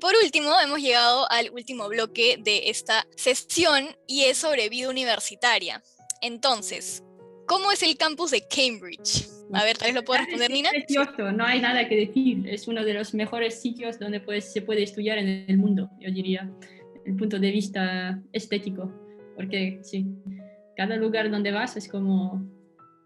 por último, hemos llegado al último bloque de esta sesión y es sobre vida universitaria. Entonces, ¿cómo es el campus de Cambridge? A ver, tal vez lo puedo responder, Nina. Es precioso, no hay nada que decir. Es uno de los mejores sitios donde se puede estudiar en el mundo, yo diría, desde el punto de vista estético. Porque sí, cada lugar donde vas es como,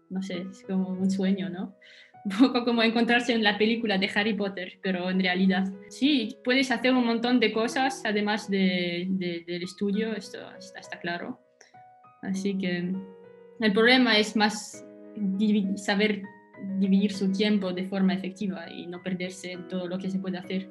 no sé, es como un sueño, ¿no? Un poco como encontrarse en la película de Harry Potter, pero en realidad. Sí, puedes hacer un montón de cosas además del estudio, esto está claro. Así que el problema es más saber dividir su tiempo de forma efectiva y no perderse en todo lo que se puede hacer,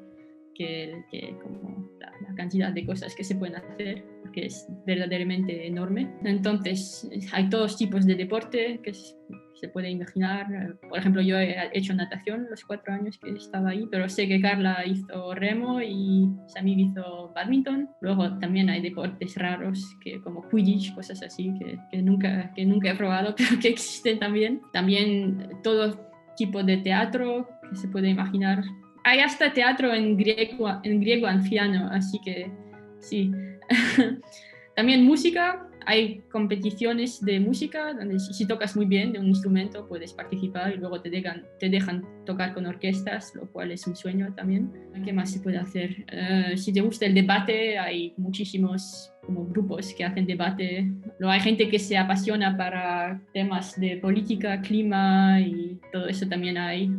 que como la cantidad de cosas que se pueden hacer, que es verdaderamente enorme. Entonces, hay todos tipos de deporte que se puede imaginar. Por ejemplo, yo he hecho natación los 4 años que estaba ahí, pero sé que Carla hizo remo y Samir hizo badminton. Luego también hay deportes raros como Quidditch, cosas así que nunca he probado, pero que existen también. También todo tipo de teatro que se puede imaginar. Hay hasta teatro en griego anciano, así que sí. También música, hay competiciones de música donde si tocas muy bien de un instrumento puedes participar y luego te dejan tocar con orquestas, lo cual es un sueño también. ¿Qué más se puede hacer? Si te gusta el debate, hay muchísimos como grupos que hacen debate. Luego hay gente que se apasiona para temas de política, clima y todo eso también hay.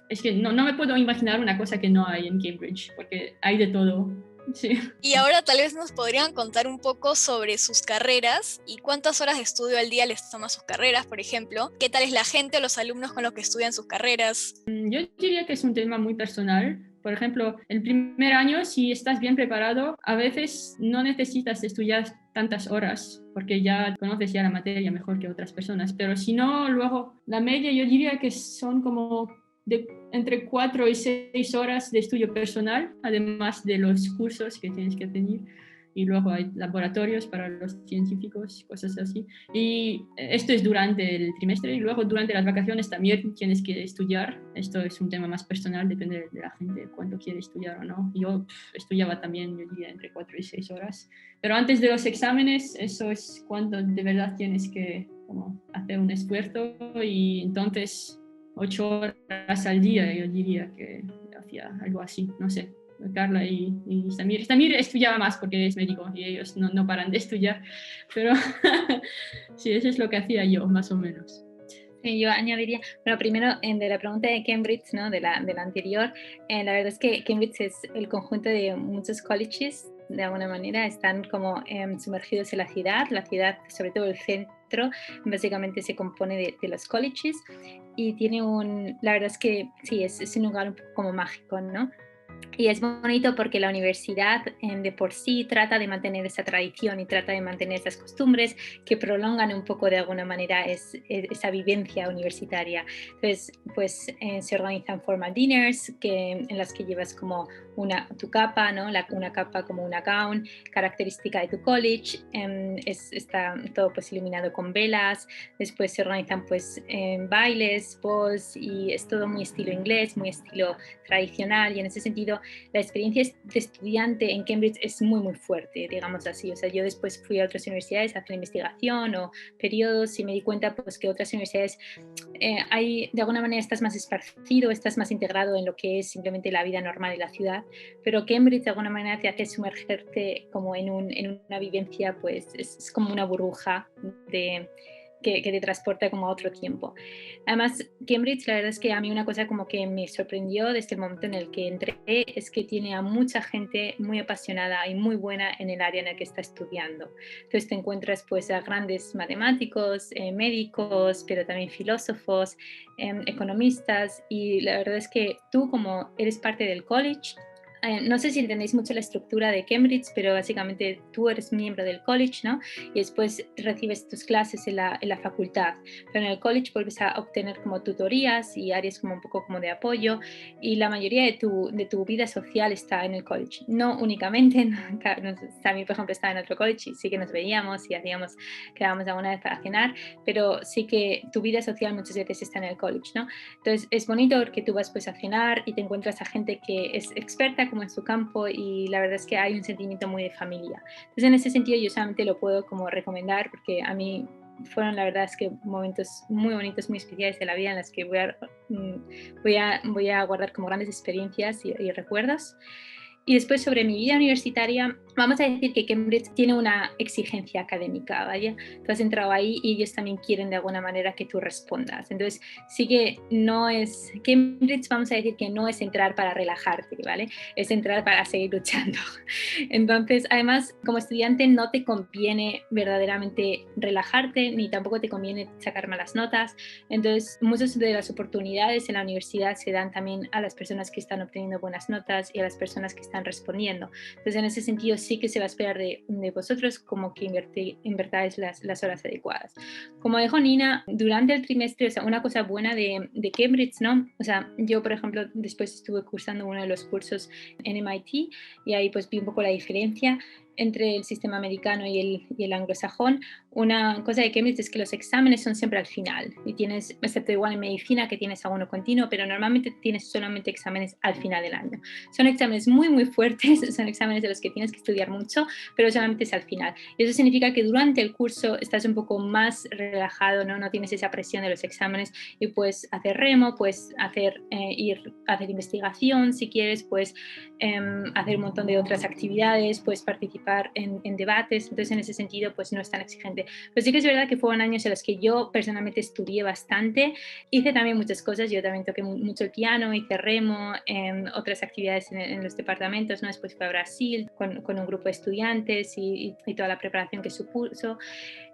Es que no me puedo imaginar una cosa que no hay en Cambridge, porque hay de todo. Sí. Y ahora tal vez nos podrían contar un poco sobre sus carreras y cuántas horas de estudio al día les toma sus carreras, por ejemplo. ¿Qué tal es la gente o los alumnos con los que estudian sus carreras? Yo diría que es un tema muy personal. Por ejemplo, el primer año, si estás bien preparado, a veces no necesitas estudiar tantas horas porque ya conoces ya la materia mejor que otras personas. Pero si no, luego la media yo diría que son como entre 4 y 6 horas de estudio personal, además de los cursos que tienes que tener. Y luego hay laboratorios para los científicos, cosas así. Y esto es durante el trimestre y luego durante las vacaciones también tienes que estudiar. Esto es un tema más personal, depende de la gente cuánto quiere estudiar o no. Yo estudiaba también, yo diría, entre 4 y 6 horas. Pero antes de los exámenes, eso es cuando de verdad tienes que como, hacer un esfuerzo y entonces 8 horas al día, yo diría que hacía algo así, no sé. Carla y Samir. Samir estudiaba más porque es médico y ellos no paran de estudiar, pero sí, eso es lo que hacía yo, más o menos. Sí, yo añadiría, bueno, primero de la pregunta de Cambridge, ¿no? de la anterior, la verdad es que Cambridge es el conjunto de muchos colleges, de alguna manera, están como sumergidos en la ciudad, sobre todo el centro, básicamente se compone de los colleges y tiene la verdad es que sí, es un lugar un poco como mágico, ¿no? Y es bonito porque la universidad de por sí trata de mantener esa tradición y trata de mantener esas costumbres que prolongan un poco de alguna manera esa vivencia universitaria. Entonces, pues se organizan formal dinners en las que llevas como tu capa, ¿no? Una capa como una gown, característica de tu college. Está todo pues iluminado con velas. Después se organizan pues bailes, balls y es todo muy estilo inglés, muy estilo tradicional y en ese sentido la experiencia de estudiante en Cambridge es muy muy fuerte, digamos así. O sea, yo después fui a otras universidades a hacer investigación o periodos y me di cuenta pues que otras universidades hay, de alguna manera estás más esparcido, estás más integrado en lo que es simplemente la vida normal de la ciudad, pero Cambridge de alguna manera te hace sumergirte como en una vivencia, pues es como una burbuja que te transporta como a otro tiempo. Además, Cambridge, la verdad es que a mí una cosa como que me sorprendió desde el momento en el que entré es que tiene a mucha gente muy apasionada y muy buena en el área en el que está estudiando. Entonces te encuentras pues a grandes matemáticos, médicos, pero también filósofos, economistas y la verdad es que tú como eres parte del college, no sé si entendéis mucho la estructura de Cambridge, pero básicamente tú eres miembro del college, ¿no? Y después recibes tus clases en la facultad. Pero en el college vuelves a obtener como tutorías y áreas como un poco como de apoyo y la mayoría de tu vida social está en el college. No únicamente, ¿no? Samir, por ejemplo, estaba en otro college y sí que nos veíamos y quedábamos alguna vez para cenar, pero sí que tu vida social muchas veces está en el college, ¿no? Entonces es bonito porque tú vas pues a cenar y te encuentras a gente que es experta como en su campo y la verdad es que hay un sentimiento muy de familia. Entonces en ese sentido yo solamente lo puedo como recomendar porque a mí fueron la verdad es que momentos muy bonitos, muy especiales de la vida en los que voy a guardar como grandes experiencias y recuerdos. Y después sobre mi vida universitaria, vamos a decir que Cambridge tiene una exigencia académica, ¿vale? Tú has entrado ahí y ellos también quieren de alguna manera que tú respondas. Entonces, sí que no es, Cambridge vamos a decir que no es entrar para relajarte, ¿vale? Es entrar para seguir luchando. Entonces, además, como estudiante no te conviene verdaderamente relajarte, ni tampoco te conviene sacar malas notas. Entonces, muchas de las oportunidades en la universidad se dan también a las personas que están obteniendo buenas notas y a las personas que están respondiendo. Entonces, en ese sentido, sí que se va a esperar de vosotros como que invertáis las horas adecuadas. Como dijo Nina, durante el trimestre, o sea, una cosa buena de Cambridge, ¿no? O sea, yo, por ejemplo, después estuve cursando uno de los cursos en MIT y ahí pues vi un poco la diferencia entre el sistema americano y el anglosajón. Una cosa de Cambridge es que los exámenes son siempre al final y tienes, excepto igual en medicina que tienes alguno continuo, pero normalmente tienes solamente exámenes al final del año. Son exámenes muy muy fuertes, son exámenes de los que tienes que estudiar mucho, pero solamente es al final. Y eso significa que durante el curso estás un poco más relajado, no tienes esa presión de los exámenes y puedes hacer remo, puedes ir a hacer investigación si quieres, puedes hacer un montón de otras actividades, puedes participar en debates, entonces en ese sentido pues no es tan exigente. Pero sí que es verdad que fueron años en los que yo personalmente estudié bastante, hice también muchas cosas, yo también toqué mucho el piano, hice remo, otras actividades en los departamentos, ¿no? Después fui a Brasil con un grupo de estudiantes y toda la preparación que supuso.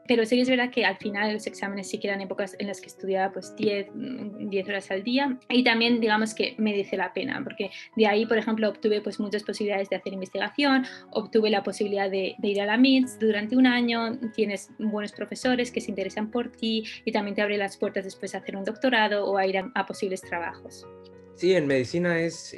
Pero sí que es verdad que al final los exámenes sí que eran épocas en las que estudiaba pues 10 horas al día y también digamos que merece la pena porque de ahí por ejemplo obtuve pues muchas posibilidades de hacer investigación, obtuve la posibilidad de ir a la MITS durante un año, tienes buenos profesores que se interesan por ti y también te abre las puertas después a hacer un doctorado o a ir a posibles trabajos. Sí, en medicina es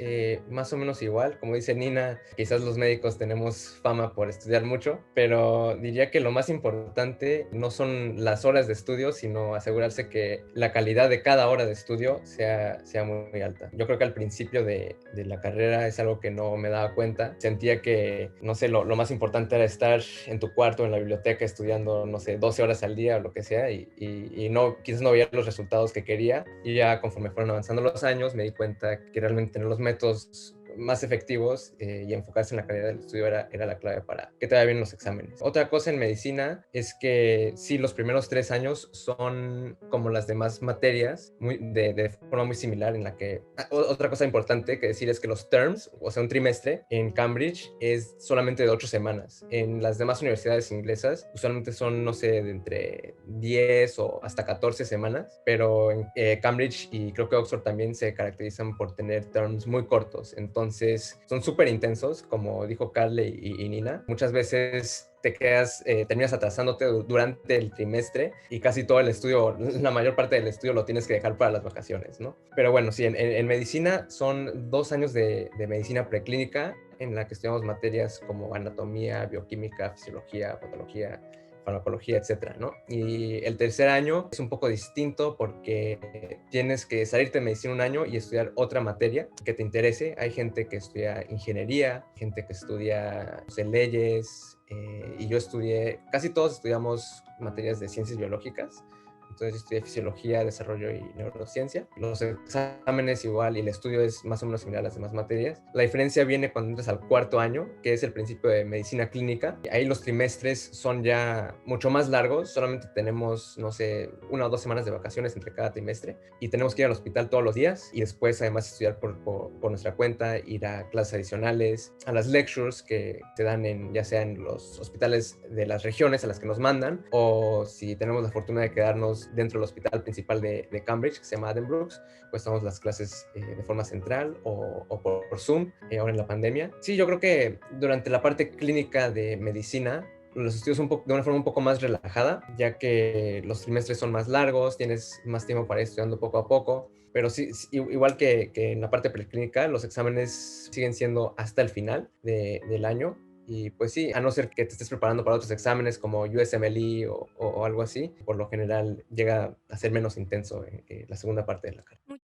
más o menos igual. Como dice Nina, quizás los médicos tenemos fama por estudiar mucho, pero diría que lo más importante no son las horas de estudio, sino asegurarse que la calidad de cada hora de estudio sea muy alta. Yo creo que al principio de la carrera es algo que no me daba cuenta. Sentía que, no sé, lo más importante era estar en tu cuarto, en la biblioteca, estudiando, no sé, 12 horas al día o lo que sea, y no, quizás no veía los resultados que quería. Y ya conforme fueron avanzando los años, me di cuenta que realmente tener los métodos más efectivos y enfocarse en la calidad del estudio era la clave para que te vaya bien los exámenes. Otra cosa en medicina es que sí, los primeros 3 años son como las demás materias, de forma muy similar en la que... otra cosa importante que decir es que los terms, o sea, un trimestre en Cambridge es solamente de 8 semanas. En las demás universidades inglesas usualmente son, no sé, de entre 10 o hasta 14 semanas, pero en Cambridge y creo que Oxford también se caracterizan por tener terms muy cortos. Entonces son súper intensos, como dijo Carly y Nina. Muchas veces te quedas, terminas atrasándote durante el trimestre y casi todo el estudio, la mayor parte del estudio lo tienes que dejar para las vacaciones, ¿no? Pero bueno, sí, en medicina son 2 años de medicina preclínica en la que estudiamos materias como anatomía, bioquímica, fisiología, patología, farmacología, etcétera, ¿no? Y el tercer año es un poco distinto porque tienes que salirte de medicina un año y estudiar otra materia que te interese. Hay gente que estudia ingeniería, gente que estudia, no sé, leyes, y yo estudié, casi todos estudiamos materias de ciencias biológicas. Entonces estudié fisiología, desarrollo y neurociencia. Los exámenes igual y el estudio es más o menos similar a las demás materias. La diferencia viene cuando entras al cuarto año, que es el principio de medicina clínica. Ahí los trimestres son ya mucho más largos. Solamente tenemos, no sé, 1 o 2 semanas de vacaciones entre cada trimestre y tenemos que ir al hospital todos los días y después además estudiar por nuestra cuenta, ir a clases adicionales, a las lectures que se dan ya sea en los hospitales de las regiones a las que nos mandan o si tenemos la fortuna de quedarnos dentro del hospital principal de Cambridge, que se llama Addenbrooke's, pues tomamos las clases de forma central o por Zoom, ahora en la pandemia. Sí, yo creo que durante la parte clínica de medicina, los estudios de una forma un poco más relajada, ya que los trimestres son más largos, tienes más tiempo para ir estudiando poco a poco, pero sí, igual que en la parte preclínica, los exámenes siguen siendo hasta el final del año. Y pues sí, a no ser que te estés preparando para otros exámenes como USMLE o algo así, por lo general llega a ser menos intenso la segunda parte de la carrera.